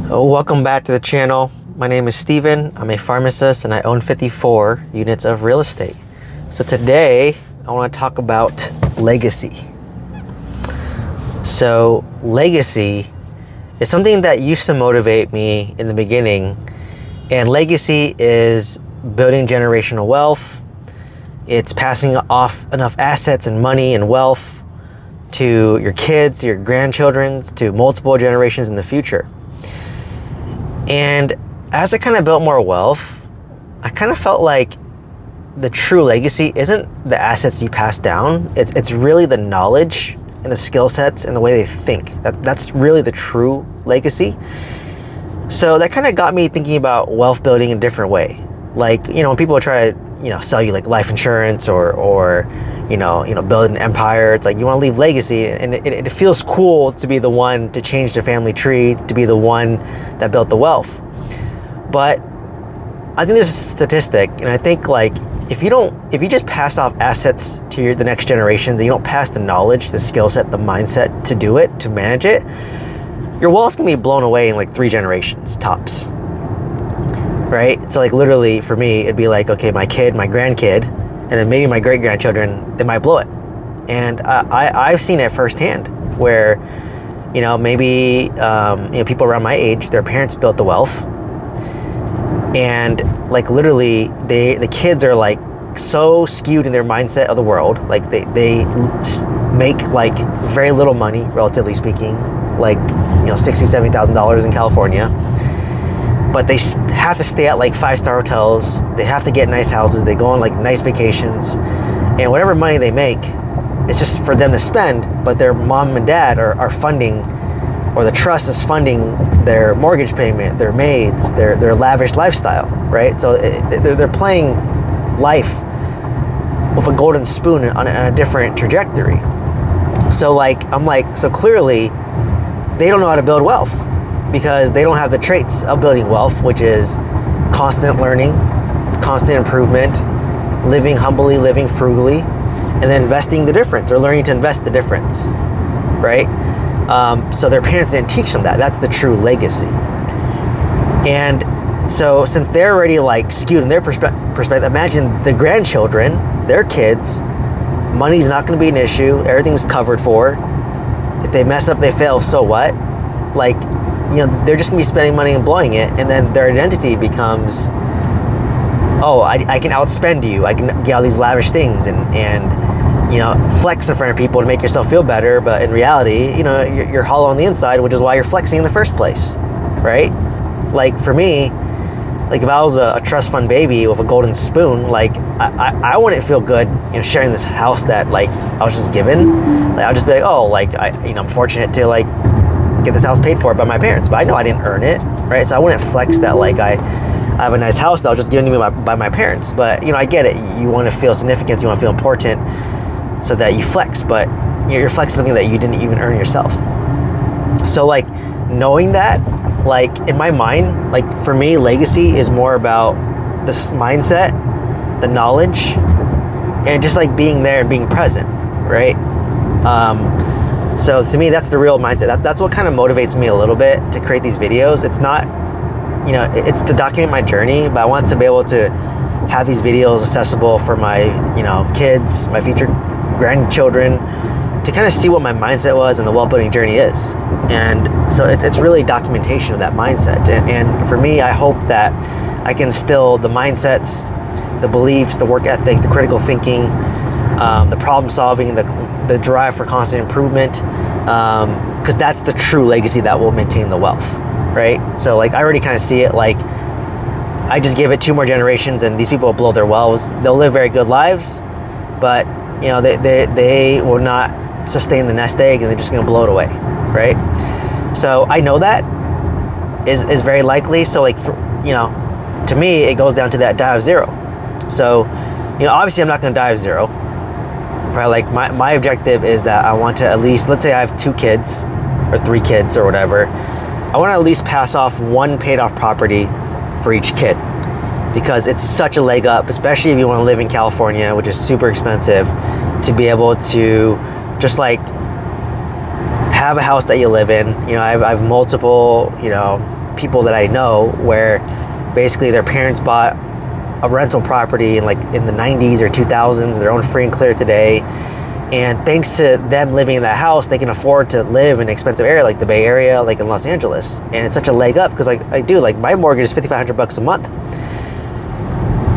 Welcome back to the channel. My name is Steven. I'm a pharmacist and I own 54 units of real estate. So today I want to talk about legacy. So legacy is something that used to motivate me in the beginning, and legacy is building generational wealth. It's passing off enough assets and money and wealth to your kids, to your grandchildren, to multiple generations in the future. And as I kind of built more wealth, I kind of felt like the true legacy isn't the assets you pass down. It's really the knowledge and the skill sets and the way they think. That's really the true legacy. So that kind of got me thinking about wealth building in a different way. Like, when people try to, sell you like life insurance or build an empire, it's like you want to leave legacy, and it feels cool to be the one to change the family tree, to be the one that built the wealth. But I think there's a statistic, and I think like if you just pass off assets to the next generations, and you don't pass the knowledge, the skill set, the mindset to do it, to manage it, your wealth's gonna be blown away in like 3 generations tops. Right? So like literally for me, it'd be like, okay, my kid, my grandkid, and then maybe my great-grandchildren, they might blow it. And I've seen it firsthand where, maybe people around my age, their parents built the wealth. And like literally, the kids are like so skewed in their mindset of the world. Like they make like very little money, relatively speaking, like, $60,000, $70,000 in California. But they have to stay at like 5-star hotels. They have to get nice houses. They go on like nice vacations, and whatever money they make, it's just for them to spend. But their mom and dad are funding, or the trust is funding their mortgage payment, their maids, their lavish lifestyle, right? So they're playing life with a golden spoon on a different trajectory. So so clearly they don't know how to build wealth, because they don't have the traits of building wealth, which is constant learning, constant improvement, living humbly, living frugally, and then investing the difference, or learning to invest the difference, right? So their parents didn't teach them that. That's the true legacy. And so since they're already like skewed in their perspective, imagine the grandchildren, their kids, money's not going to be an issue. Everything's covered for. If they mess up, they fail, so what? Like, they're just gonna be spending money and blowing it, and then their identity becomes, I can outspend you, I can get all these lavish things and flex in front of people to make yourself feel better, but in reality, you're hollow on the inside, which is why you're flexing in the first place, right? Like for me, like if I was a trust fund baby with a golden spoon, like I wouldn't feel good, sharing this house that like I was just given. Like I'll just be like, I'm fortunate to like get this house paid for by my parents, but I know I didn't earn it, right? So I wouldn't flex that like I have a nice house that was just given to me by my parents. But I get it, you want to feel significance, you want to feel important, so that you flex, but you're flexing something that you didn't even earn yourself. So like knowing that, like in my mind, like for me, legacy is more about this mindset, the knowledge, and just like being there and being present, right? So to me, that's the real mindset. That's what kind of motivates me a little bit to create these videos. It's not, it's to document my journey, but I want to be able to have these videos accessible for my, kids, my future grandchildren, to kind of see what my mindset was and the wealth building journey is. And so it's really documentation of that mindset. And for me, I hope that I can instill the mindsets, the beliefs, the work ethic, the critical thinking, the problem solving, the drive for constant improvement, because that's the true legacy that will maintain the wealth, right? So like I already kind of see it, like I just give it 2 more generations and these people will blow their wells. They'll live very good lives, but they will not sustain the nest egg, and they're just going to blow it away, right? So I know that is very likely. So like to me, it goes down to that die of 0. So obviously I'm not going to die of 0. Right, like my objective is that I want to at least, let's say I have 2 kids or 3 kids or whatever, I want to at least pass off 1 paid off property for each kid, because it's such a leg up, especially if you want to live in California, which is super expensive, to be able to just like have a house that you live in. I have multiple, people that I know where basically their parents bought a rental property in the 90s or 2000s. They're owned free and clear today. And thanks to them living in that house, they can afford to live in an expensive area like the Bay Area, like in Los Angeles. And it's such a leg up because my mortgage is $5,500 a month.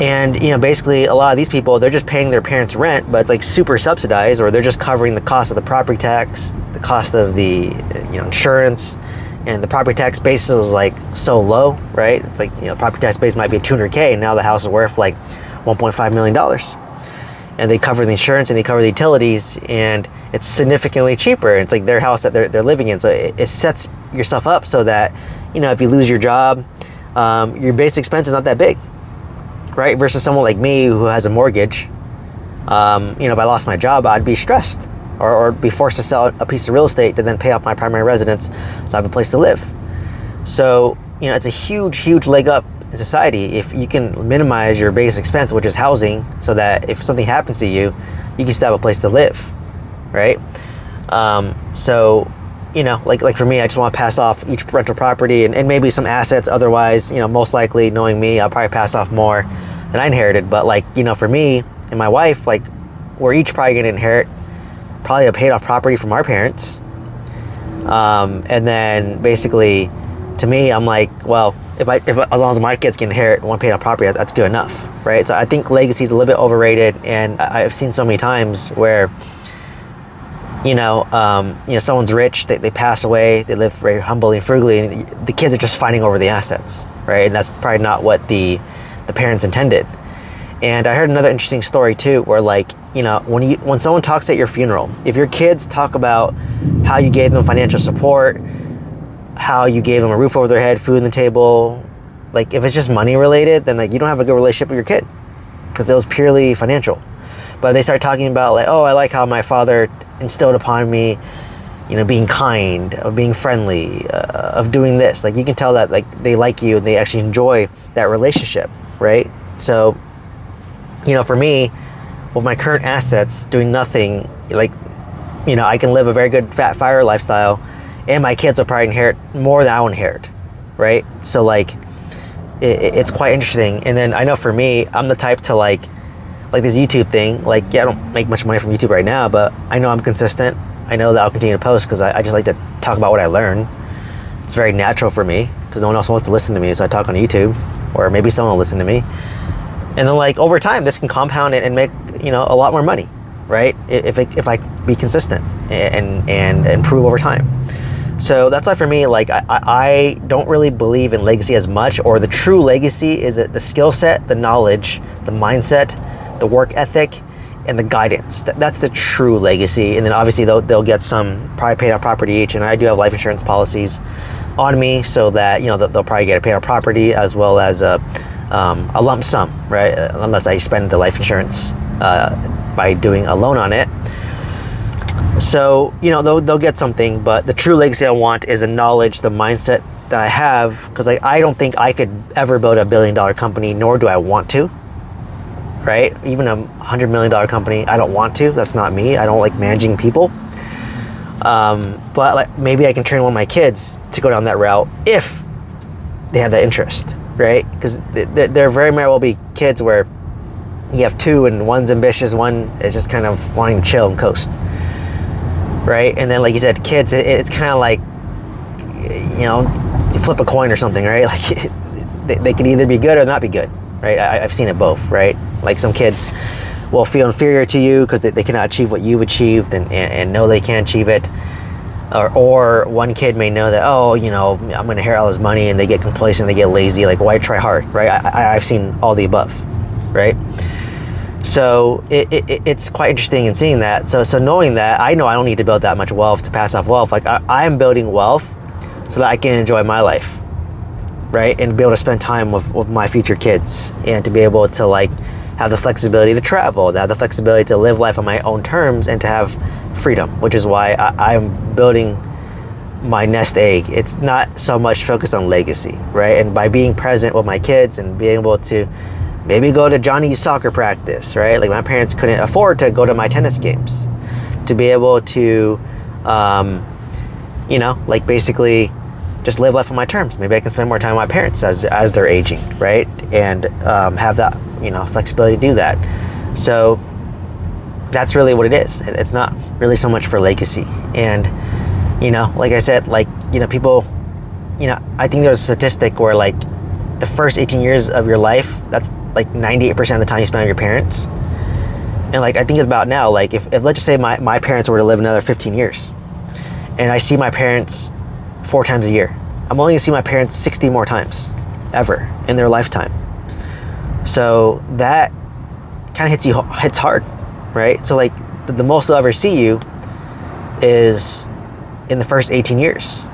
And basically a lot of these people, they're just paying their parents' rent, but it's super subsidized, or they're just covering the cost of the property tax, the cost of the insurance, and the property tax base is so low, right? It's property tax base might be $200K, and now the house is worth $1.5 million. And they cover the insurance and they cover the utilities, and it's significantly cheaper. It's their house that they're living in. So it sets yourself up so that, if you lose your job, your base expense is not that big, right? Versus someone like me who has a mortgage. If I lost my job, I'd be stressed or be forced to sell a piece of real estate to then pay off my primary residence so I have a place to live. So, it's a huge, huge leg up in society if you can minimize your base expense, which is housing, so that if something happens to you, you can still have a place to live, right? So for me, I just want to pass off each rental property and maybe some assets. Otherwise, most likely, knowing me, I'll probably pass off more than I inherited. But for me and my wife, we're each probably going to inherit probably a paid off property from our parents. And then basically, to me, I'm well, if as long as my kids can inherit one paid off property, that's good enough, right? So I think legacy is a little bit overrated, and I've seen so many times where, someone's rich, they pass away, they live very humbly and frugally, and the kids are just fighting over the assets, right? And that's probably not what the parents intended. And I heard another interesting story too, where when someone talks at your funeral, if your kids talk about how you gave them financial support, how you gave them a roof over their head, food on the table, if it's just money related, then you don't have a good relationship with your kid because it was purely financial. But they start talking about I like how my father instilled upon me, being kind, of being friendly, of doing this. You can tell that they like you and they actually enjoy that relationship, right? So, for me, with my current assets, doing nothing, I can live a very good fat fire lifestyle, and my kids will probably inherit more than I'll inherit, right? So it's quite interesting. And then I know for me, I'm the type to this YouTube thing. I don't make much money from YouTube right now, but I know I'm consistent. I know that I'll continue to post because I just like to talk about what I learn. It's very natural for me because no one else wants to listen to me, so I talk on YouTube, or maybe someone will listen to me. And then over time, this can compound and make a lot more money, right? If I be consistent and improve over time. So that's why for me, I don't really believe in legacy as much, or the true legacy is the skill set, the knowledge, the mindset, the work ethic, and the guidance. That's the true legacy. And then obviously they'll get some probably paid out property each, and I do have life insurance policies on me so that they'll probably get a paid out property as well as a lump sum, right? Unless I spend the life insurance by doing a loan on it. So, they'll get something, but the true legacy I want is the knowledge, the mindset that I have, because I don't think I could ever build a $1 billion company, nor do I want to, right? Even a $100 million company, I don't want to. That's not me. I don't like managing people. But maybe I can train one of my kids to go down that route if they have that interest, right? Because there very may well be kids where you have two and one's ambitious, one is just kind of wanting to chill and coast. Right? And then, like you said, kids, it's kind of you flip a coin or something, right? They can either be good or not be good, right? I've seen it both, right? Some kids will feel inferior to you because they cannot achieve what you've achieved and know they can't achieve it. Or one kid may know that, I'm going to inherit all this money, and they get complacent, they get lazy, why try hard, right? I've seen all the above, right? So it's quite interesting in seeing that. So knowing that, I know I don't need to build that much wealth to pass off wealth. I'm building wealth so that I can enjoy my life, right? And be able to spend time with my future kids, and to be able to have the flexibility to travel, to have the flexibility to live life on my own terms, and to have freedom, which is why I'm building my nest egg. It's not so much focused on legacy, right? And by being present with my kids and being able to maybe go to Johnny's soccer practice, right? My parents couldn't afford to go to my tennis games. To be able to, basically just live life on my terms. Maybe I can spend more time with my parents as they're aging, right? And have that, flexibility to do that. So that's really what it is. It's not really so much for legacy. And, like I said, people, I think there's a statistic where the first 18 years of your life, that's 98% of the time you spend with your parents. And I think it's about now, if let's just say my parents were to live another 15 years and I see my parents 4 times a year, I'm only gonna see my parents 60 more times ever in their lifetime. So that kind of hits hard, right? So the most they'll ever see you is in the first 18 years,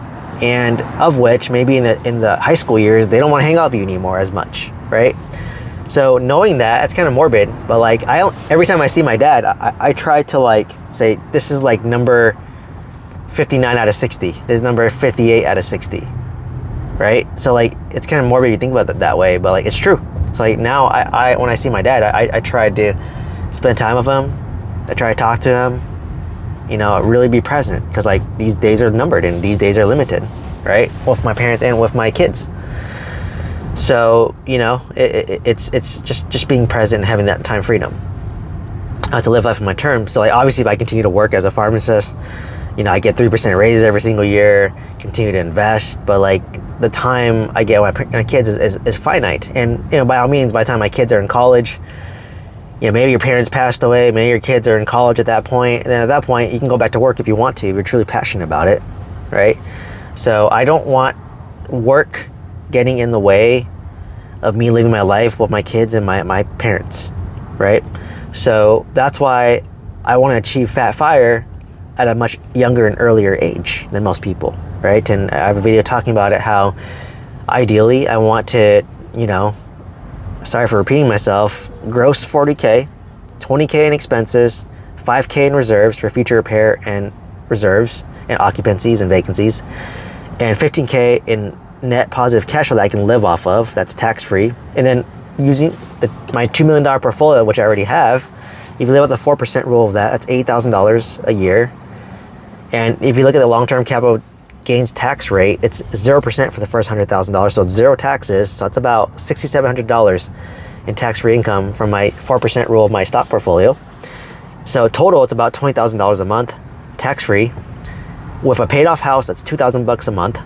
and of which maybe in the high school years they don't want to hang out with you anymore as much, right? So knowing that, it's kind of morbid, but every time I see my dad, I try to say this is number 59 out of 60. This is number 58 out of 60, right? So it's kind of morbid if you think about it that way, but it's true. So now I when I see my dad, I try to spend time with him. I try to talk to him, really be present, because these days are numbered and these days are limited, right? With my parents and with my kids. So, it's just being present and having that time freedom to live life on my terms. So obviously if I continue to work as a pharmacist, I get 3% raises every single year, continue to invest, but the time I get with my kids is finite. And, by all means, by the time my kids are in college, maybe your parents passed away, maybe your kids are in college at that point, and then at that point you can go back to work if you want to, if you're truly passionate about it, right? So I don't want work getting in the way of me living my life with my kids and my parents, right? So that's why I want to achieve fat fire at a much younger and earlier age than most people, right? And I have a video talking about it, how ideally I want to, sorry for repeating myself, gross 40K, 20K in expenses, 5K in reserves for future repair and reserves and occupancies and vacancies, and 15K in net positive cash flow that I can live off of, that's tax-free. And then using my $2 million portfolio, which I already have, if you live at the 4% rule of that, that's $8,000 a year. And if you look at the long-term capital gains tax rate, it's 0% for the first $100,000, so it's 0 taxes. So it's about $6,700 in tax-free income from my 4% rule of my stock portfolio. So total, it's about $20,000 a month, tax-free. With a paid-off house, that's $2,000 a month,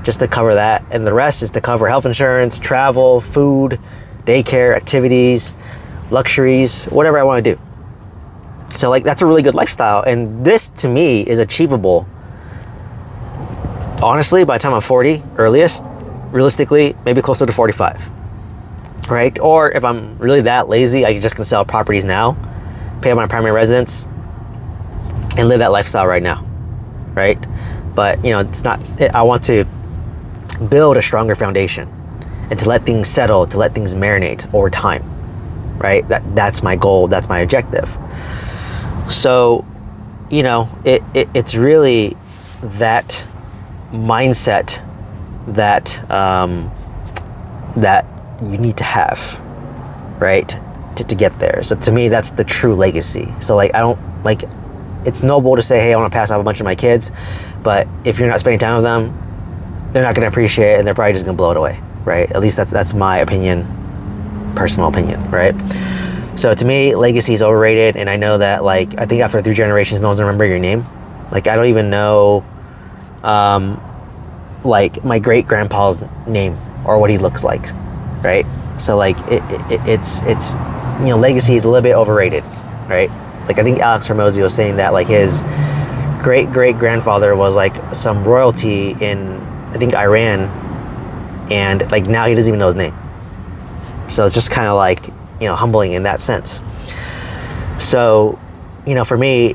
just to cover that, and the rest is to cover health insurance, travel, food, daycare, activities, luxuries, whatever I want to do. So that's a really good lifestyle, and this to me is achievable. Honestly, by the time I'm 40, earliest, realistically, maybe closer to 45, right? Or if I'm really that lazy, I just can sell properties now, pay off my primary residence, and live that lifestyle right now, right? But it's not. I want to build a stronger foundation and to let things settle, to let things marinate over time, right? That's my goal. That's my objective. So, it's really that mindset that that you need to have, right, to get there. So to me, that's the true legacy. So I don't it's noble to say, hey, I want to pass off a bunch of my kids, but if you're not spending time with them, they're not going to appreciate it, and they're probably just going to blow it away, right? At least that's my opinion, personal opinion, right? So to me, legacy is overrated, and I know that I think after 3 generations, no one's gonna remember your name. I don't even know my great grandpa's name or what he looks like, right? So it's legacy is a little bit overrated, right? I think Alex Hormozy was saying that his great great grandfather was some royalty in, I think, Iran, and now he doesn't even know his name. So it's just kind of humbling in that sense. So, for me,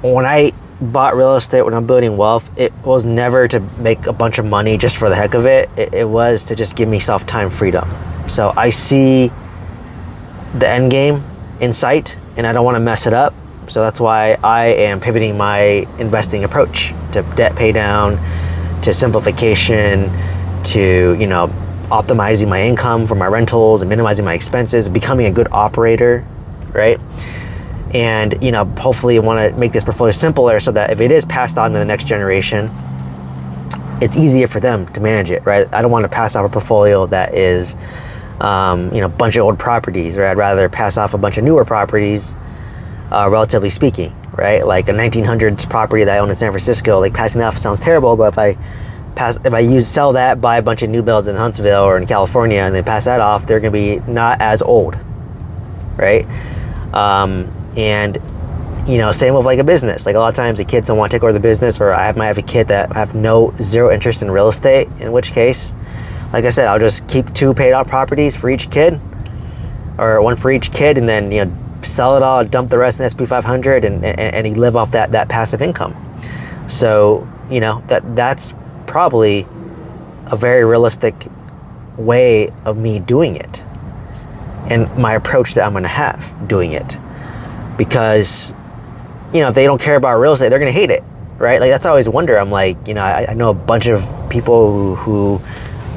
when I bought real estate, when I'm building wealth, it was never to make a bunch of money just for the heck of it. It was to just give myself time freedom. So I see the end game in sight, and I don't want to mess it up. So that's why I am pivoting my investing approach to debt pay down, to simplification, to, optimizing my income from my rentals and minimizing my expenses, becoming a good operator, right? And, hopefully want to make this portfolio simpler so that if it is passed on to the next generation, it's easier for them to manage it, right? I don't want to pass off a portfolio that is, a bunch of old properties, right? I'd rather pass off a bunch of newer properties, relatively speaking, right? Like a 1900s property that I own in San Francisco, like passing that off sounds terrible, but if I sell that, buy a bunch of new builds in Huntsville or in California, and then pass that off, they're going to be not as old, right? And same with like a business. Like a lot of times the kids don't want to take over the business, or I might have a kid that have zero interest in real estate, in which case, like I said, I'll just keep 2 paid off properties for each kid, or 1 for each kid, and then sell it all, dump the rest in SP 500, and you live off that passive income. So that's probably a very realistic way of me doing it, and my approach that I'm going to have doing it, because if they don't care about real estate, they're going to hate it, right? Like that's always wonder. I'm like, I know a bunch of people who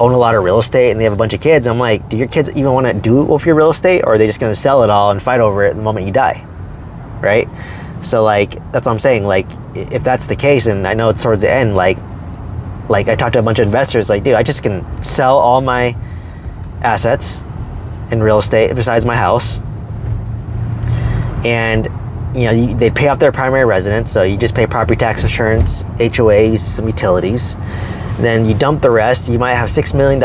own a lot of real estate and they have a bunch of kids. I'm like, do your kids even want to do with your real estate, or are they just going to sell it all and fight over it the moment you die, right? So like, that's what I'm saying. Like, if that's the case, and I know it's towards the end, like I talked to a bunch of investors, like, dude, I just can sell all my assets in real estate besides my house, and they pay off their primary residence, so you just pay property tax, insurance, HOAs, some utilities. Then you dump the rest. You might have $6 million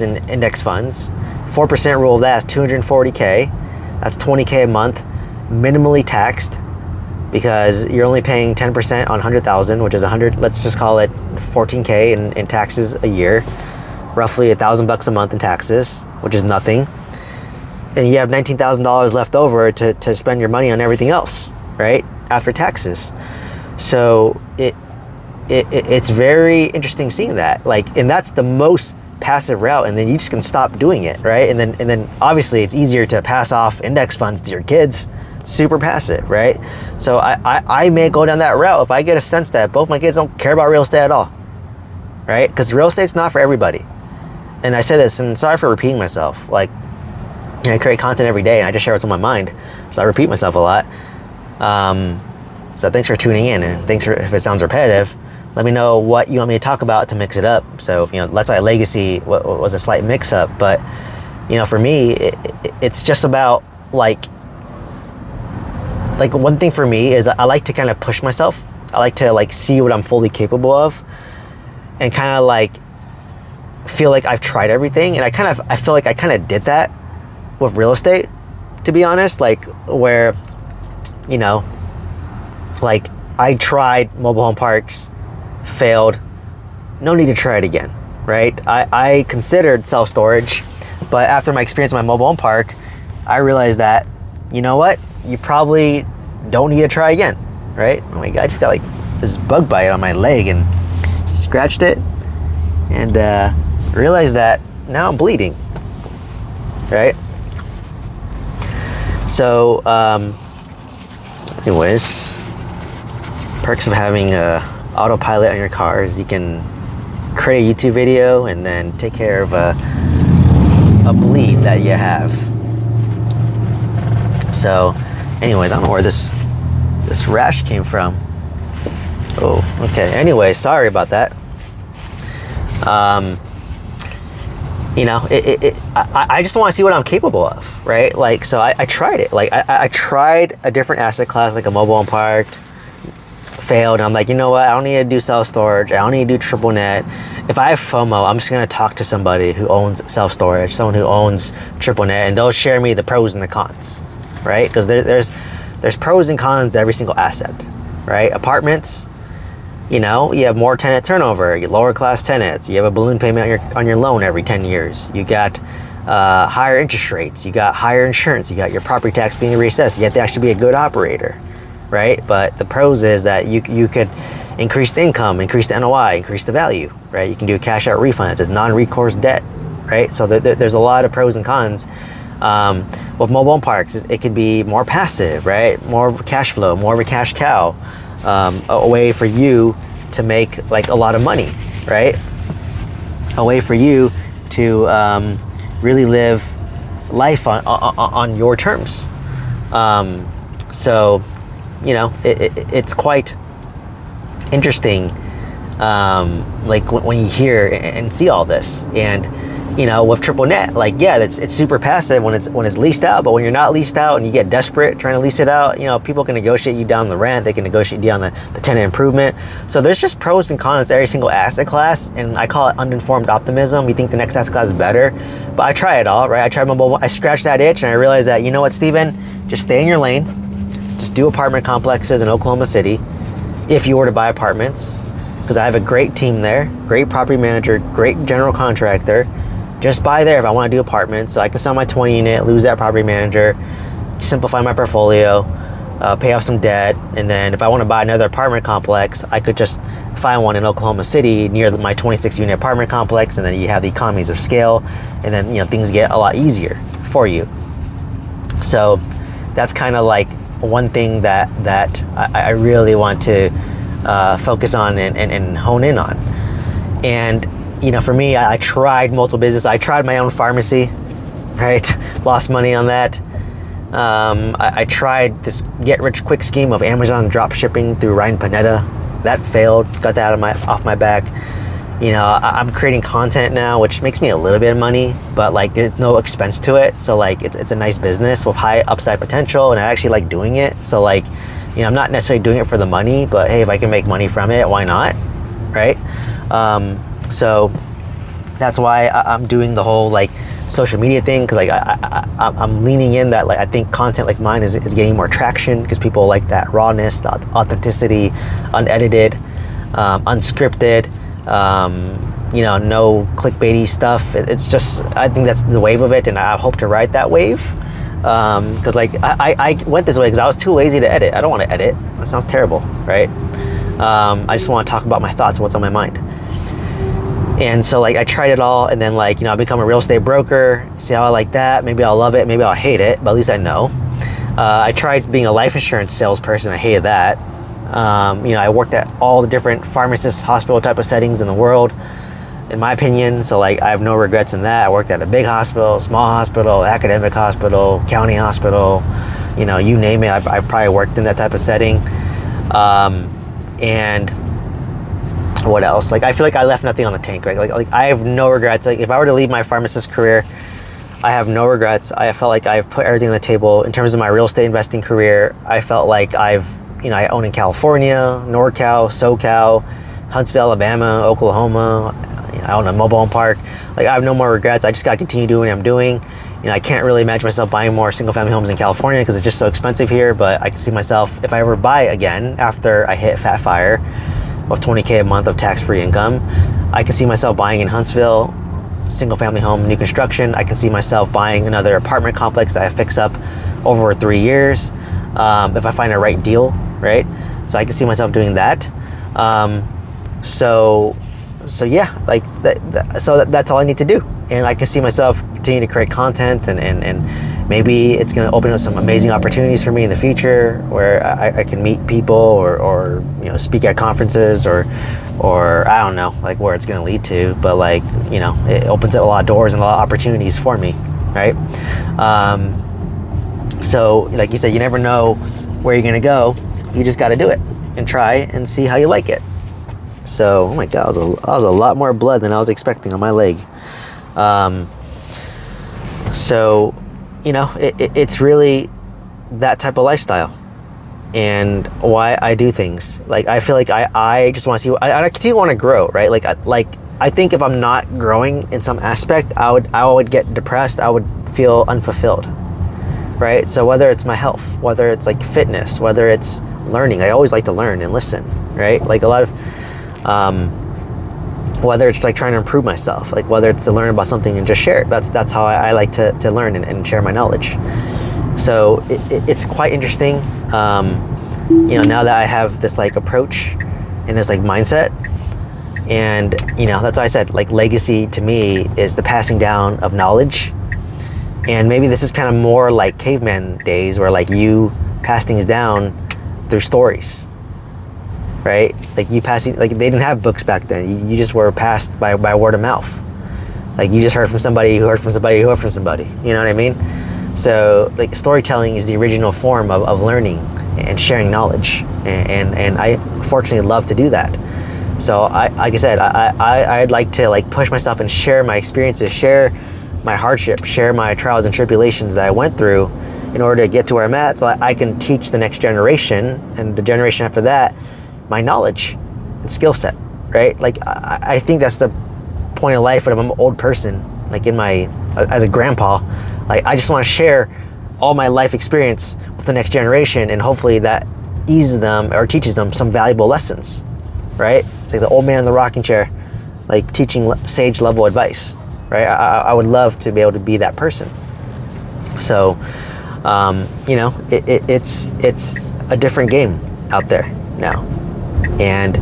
in index funds. 4% rule of that is $240K. That's $20K a month, minimally taxed, because you're only paying 10% on $100,000, which is 100. Let's just call it $14K in taxes a year, roughly $1,000 a month in taxes, which is nothing. And you have $19,000 left over to spend your money on everything else, right? After taxes. So it's very interesting seeing that, like, and that's the most passive route, and then you just can stop doing it, right? And then obviously it's easier to pass off index funds to your kids, super passive, right? So I may go down that route if I get a sense that both my kids don't care about real estate at all, right? Because real estate's not for everybody. And I say this, and sorry for repeating myself, like, I create content every day and I just share what's on my mind, so I repeat myself a lot. So thanks for tuning in, and thanks for, if it sounds repetitive, let me know what you want me to talk about to mix it up. So Let's Say Legacy was a slight mix up, but for me, it's just about like one thing for me is I like to kind of push myself. I like to see what I'm fully capable of, and kind of like feel like I've tried everything. And I feel like I kind of did that with real estate, to be honest, like where, like I tried mobile home parks, failed, no need to try it again, right? I considered self-storage, but after my experience in my mobile home park, I realized that, you know what, you probably don't need to try again, right? Oh my God, I just got like this bug bite on my leg and scratched it, and realized that now I'm bleeding, right? So, anyways, perks of having autopilot on your car is you can create a YouTube video and then take care of a bleed that you have. So, anyways, I don't know where this rash came from. Oh, okay. Anyway, sorry about that. I just want to see what I'm capable of, right? Like, so I tried it. Like, I tried a different asset class, like a mobile home park, failed. And I'm like, you know what? I don't need to do self-storage. I don't need to do triple net. If I have FOMO, I'm just going to talk to somebody who owns self-storage, someone who owns triple net, and they'll share me the pros and the cons, right? Because there's pros and cons to every single asset, right? Apartments, you have more tenant turnover, you lower class tenants, you have a balloon payment on your loan every 10 years, you got higher interest rates, you got higher insurance, you got your property tax being reassessed, you have to actually be a good operator, right? But the pros is that you could increase the income, increase the NOI, increase the value, right? You can do a cash out refinance, it's non-recourse debt, right? So there's a lot of pros and cons. With mobile home parks, it could be more passive, right? More of a cash flow, more of a cash cow. A way for you to make like a lot of money, right? A way for you to really live life on your terms. So, it's quite interesting like when you hear and see all this. And with triple net, like, yeah, it's super passive when it's leased out, but when you're not leased out and you get desperate trying to lease it out, people can negotiate you down the rent, they can negotiate you down the tenant improvement. So there's just pros and cons to every single asset class, and I call it uninformed optimism. You think the next asset class is better, but I try it all, right? I scratched that itch, and I realized that, you know what, Steven, just stay in your lane, just do apartment complexes in Oklahoma City if you were to buy apartments, because I have a great team there, great property manager, great general contractor. Just buy there if I want to do apartments, so I can sell my 20 unit, lose that property manager, simplify my portfolio, pay off some debt, and then if I want to buy another apartment complex, I could just find one in Oklahoma City near my 26 unit apartment complex, and then you have the economies of scale, and then things get a lot easier for you. So that's kind of like one thing that I really want to focus on and hone in on. And for me, I tried multiple businesses. I tried my own pharmacy, right? Lost money on that. I tried this get-rich-quick scheme of Amazon drop shipping through Ryan Panetta. That failed. Got that off my back. I'm creating content now, which makes me a little bit of money, but like there's no expense to it. So like it's a nice business with high upside potential, and I actually like doing it. So like, I'm not necessarily doing it for the money, but hey, if I can make money from it, why not, right? So that's why I'm doing the whole like social media thing, because like I'm leaning in that, like I think content like mine is getting more traction because people like that rawness, the authenticity, unedited, unscripted, no clickbaity stuff. It's just, I think that's the wave of it, and I hope to ride that wave. Because like I went this way because I was too lazy to edit. I don't want to edit. That sounds terrible, right? I just want to talk about my thoughts and what's on my mind. And so like I tried it all, and then like I become a real estate broker. See how I like that? Maybe I'll love it, maybe I'll hate it, but at least I know. I tried being a life insurance salesperson. I hated that. I worked at all the different pharmacist, hospital type of settings in the world, in my opinion. So like I have no regrets in that. I worked at a big hospital, small hospital, academic hospital, county hospital, you name it. I've probably worked in that type of setting. And what else? Like I feel like I left nothing on the tank, right? Like I have no regrets. Like if I were to leave my pharmacist career, I have no regrets. I felt like I've put everything on the table. In terms of my real estate investing career, I felt like I own in California, NorCal, SoCal, Huntsville, Alabama, Oklahoma. I own a mobile home park. Like I have no more regrets. I just got to continue doing what I'm doing. I can't really imagine myself buying more single family homes in California because it's just so expensive here, but I can see myself, if I ever buy again after I hit Fat Fire with $20K a month of tax-free income, I can see myself buying in Huntsville, single family home, new construction. I can see myself buying another apartment complex that I fix up over 3 years, if I find a right deal, right? So I can see myself doing that. So yeah, like that's all I need to do. And I can see myself continue to create content, and maybe it's going to open up some amazing opportunities for me in the future where I can meet people or speak at conferences or I don't know, like where it's going to lead to, but like, it opens up a lot of doors and a lot of opportunities for me, right? So like you said, you never know where you're going to go. You just got to do it and try and see how you like it. So, oh my God, that was a lot more blood than I was expecting on my leg. So, it's really that type of lifestyle and why I do things. Like, I feel like I just want to see, I continue to want to grow, right? I think if I'm not growing in some aspect, I would get depressed. I would feel unfulfilled, right? So whether it's my health, whether it's like fitness, whether it's learning, I always like to learn and listen, right? Like a lot of, whether it's like trying to improve myself, like whether it's to learn about something and just share it. That's how I like to learn and share my knowledge. So it's quite interesting, now that I have this like approach and this like mindset. And that's why I said like legacy to me is the passing down of knowledge. And maybe this is kind of more like caveman days where like you pass things down through stories, right? Like you passing, like they didn't have books back then. You just were passed by word of mouth. Like you just heard from somebody who heard from somebody who heard from somebody. You know what I mean? So like storytelling is the original form of learning and sharing knowledge. And I fortunately love to do that. So like I said, I'd like to like push myself and share my experiences, share my hardship, share my trials and tribulations that I went through in order to get to where I'm at, so I can teach the next generation and the generation after that my knowledge and skill set, right? Like I think that's the point of life when I'm an old person, like as a grandpa. Like I just want to share all my life experience with the next generation, and hopefully that eases them or teaches them some valuable lessons, right? It's like the old man in the rocking chair, like teaching sage level advice, right? I would love to be able to be that person. So, you know, it's a different game out there now, and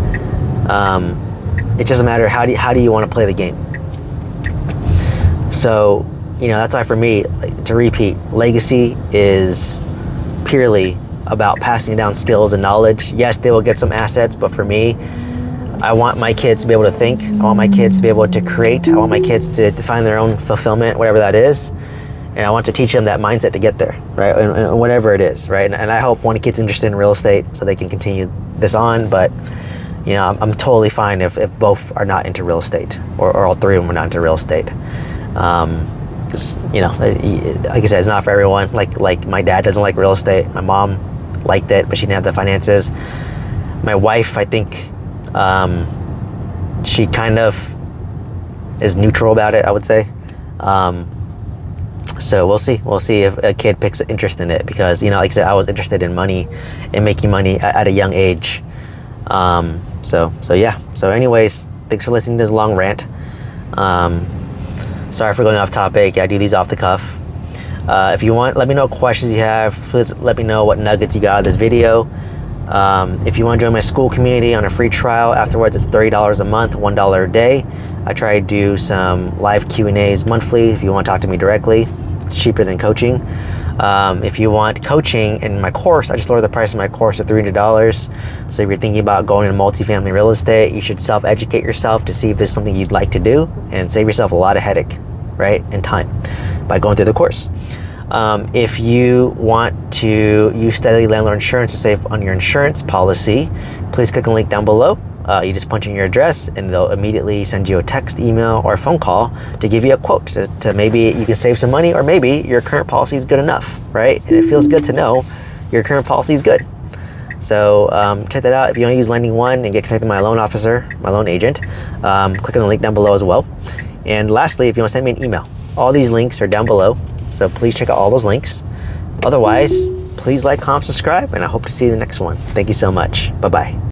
it doesn't matter how do you want to play the game. So, you know, that's why for me, like, to repeat, legacy is purely about passing down skills and knowledge. Yes, they will get some assets, but for me, I want my kids to be able to think. I want my kids to be able to create. I want my kids to find their own fulfillment, whatever that is. And I want to teach them that mindset to get there, right? And whatever it is, right? And I hope one kid's interested in real estate so they can continue this on. But, you know, I'm totally fine if both are not into real estate, or all three of them are not into real estate. Because, you know, like I said, it's not for everyone. Like my dad doesn't like real estate. My mom liked it, but she didn't have the finances. My wife, I think, she kind of is neutral about it, I would say. So we'll see. We'll see if a kid picks an interest in it, because, you know, like I said, I was interested in money and making money at a young age. So yeah. So anyways, thanks for listening to this long rant. Sorry for going off topic. I do these off the cuff. If you want, let me know what questions you have. Please let me know what nuggets you got out of this video. If you want to join my school community on a free trial, afterwards it's $30 a month, $1 a day. I try to do some live Q&As monthly if you want to talk to me directly. It's cheaper than coaching. If you want coaching in my course, I just lowered the price of my course to $300. So if you're thinking about going into multifamily real estate, you should self-educate yourself to see if there's something you'd like to do, and save yourself a lot of headache, right, and time by going through the course. If you want to use Steadily Landlord Insurance to save on your insurance policy, please click the link down below. You just punch in your address and they'll immediately send you a text, email, or a phone call to give you a quote to maybe you can save some money, or maybe your current policy is good enough, right? And it feels good to know your current policy is good. So check that out. If you want to use Lending One and get connected to my loan officer, my loan agent, click on the link down below as well. And lastly, if you want to send me an email, all these links are down below. So please check out all those links. Otherwise, please like, comment, subscribe, and I hope to see you in the next one. Thank you so much. Bye-bye.